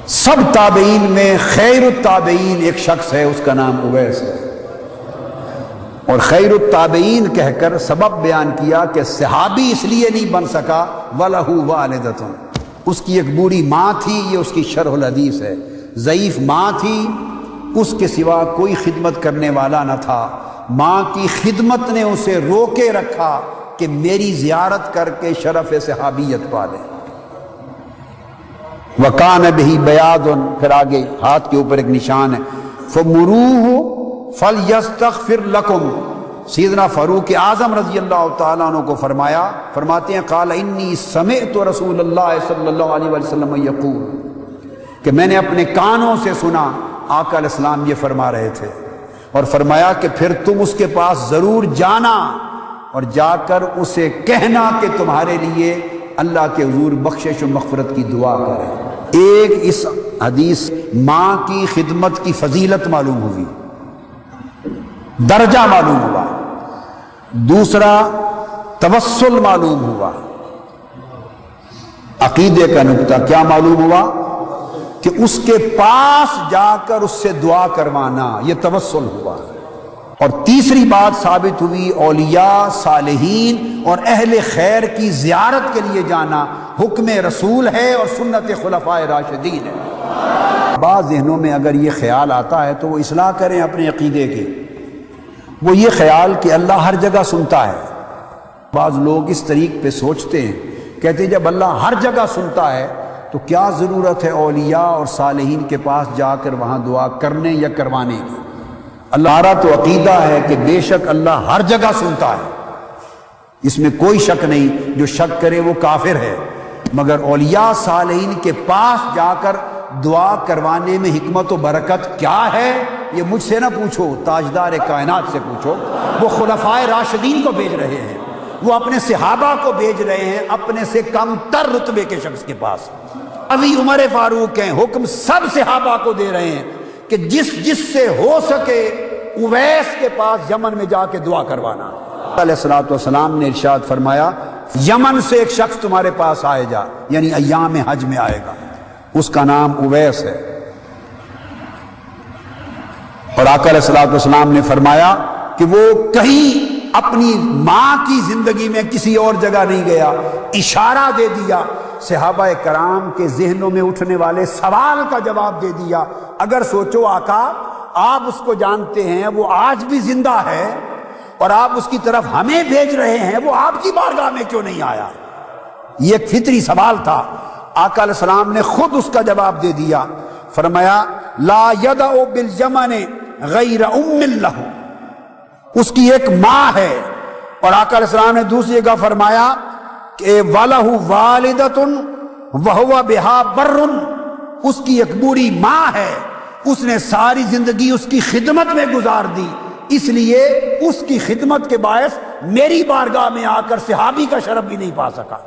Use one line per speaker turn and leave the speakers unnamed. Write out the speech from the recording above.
سب تابعین میں خیر التابعین ایک شخص ہے، اس کا نام اویس ہے، اور خیر التابعین کہہ کر سبب بیان کیا کہ صحابی اس لیے نہیں بن سکا وَلَهُ وَالِدَةٌ، اس کی ایک بوڑھی ماں تھی، یہ اس کی شرح الحدیث ہے، ضعیف ماں تھی، اس کے سوا کوئی خدمت کرنے والا نہ تھا، ماں کی خدمت نے اسے روکے رکھا کہ میری زیارت کر کے شرف صحابیت پا لے۔ وَكَانَ بِهِ بَيَاضٌ، پھر آگے ہاتھ کے اوپر ایک نشان ہے، فَمُرُوهُ فَلْيَسْتَغْفِرْ لَكُمْ، سیدنا فاروق اعظم رضی اللہ تعالیٰ عنہ کو فرماتے ہیں قال انی سمعت رسول اللہ صلی اللہ علیہ وسلم یقول، کہ میں نے اپنے کانوں سے سنا آقا علیہ السلام یہ فرما رہے تھے، اور فرمایا کہ پھر تم اس کے پاس ضرور جانا اور جا کر اسے کہنا کہ تمہارے لیے اللہ کے حضور بخشش و مغفرت کی دعا کرے۔ ایک اس حدیث ماں کی خدمت کی فضیلت معلوم ہوئی، درجہ معلوم ہوا، دوسرا توسل معلوم ہوا، عقیدے کا نقطہ کیا معلوم ہوا کہ اس کے پاس جا کر اس سے دعا کروانا، یہ توسل ہوا، اور تیسری بات ثابت ہوئی اولیاء صالحین اور اہل خیر کی زیارت کے لیے جانا حکم رسول ہے اور سنت خلفائے راشدین ہے۔ بعض ذہنوں میں اگر یہ خیال آتا ہے تو وہ اصلاح کریں اپنے عقیدے کے، وہ یہ خیال کہ اللہ ہر جگہ سنتا ہے۔ بعض لوگ اس طریق پہ سوچتے ہیں، کہتے ہیں جب اللہ ہر جگہ سنتا ہے تو کیا ضرورت ہے اولیاء اور صالحین کے پاس جا کر وہاں دعا کرنے یا کروانے کی۔ اللہ تو عقیدہ ہے کہ بے شک اللہ ہر جگہ سنتا ہے، اس میں کوئی شک نہیں، جو شک کرے وہ کافر ہے، مگر اولیاء صالحین کے پاس جا کر دعا کروانے میں حکمت و برکت کیا ہے یہ مجھ سے نہ پوچھو، تاجدار کائنات سے پوچھو۔ وہ خلفائے راشدین کو بھیج رہے ہیں، وہ اپنے صحابہ کو بھیج رہے ہیں اپنے سے کم تر رتبے کے شخص کے پاس۔ ابھی عمر فاروق ہیں، حکم سب صحابہ کو دے رہے ہیں کہ جس سے ہو سکے اویس کے پاس یمن میں جا کے دعا کروانا۔ علیہ الصلوۃ والسلام نے ارشاد فرمایا یمن سے ایک شخص تمہارے پاس آئے گا، یعنی ایام حج میں آئے گا، اس کا نام اویس ہے، اور آقا علیہ الصلوۃ والسلام نے فرمایا کہ وہ کہیں اپنی ماں کی زندگی میں کسی اور جگہ نہیں گیا، اشارہ دے دیا، صحابہ کرام کے ذہنوں میں اٹھنے والے سوال کا جواب دے دیا۔ اگر سوچو آقا آپ اس کو جانتے ہیں، وہ آج بھی زندہ ہے اور آپ اس کی طرف ہمیں بھیج رہے ہیں، وہ آپ کی بارگاہ میں کیوں نہیں آیا؟ یہ ایک فطری سوال تھا، آقا علیہ السلام نے خود اس کا جواب دے دیا، فرمایا لا یدع بالیمن غیر ام لہ، اس کی ایک ماں ہے، اور آقا علیہ السلام نے دوسری جگہ فرمایا کہ وَلَهُ وَالِدَةٌ وَهُوَ بِهَا بَرٌّ، اس کی ایک بوڑھی ماں ہے، اس نے ساری زندگی اس کی خدمت میں گزار دی، اس لیے اس کی خدمت کے باعث میری بارگاہ میں آ کر صحابی کا شرف بھی نہیں پا سکا۔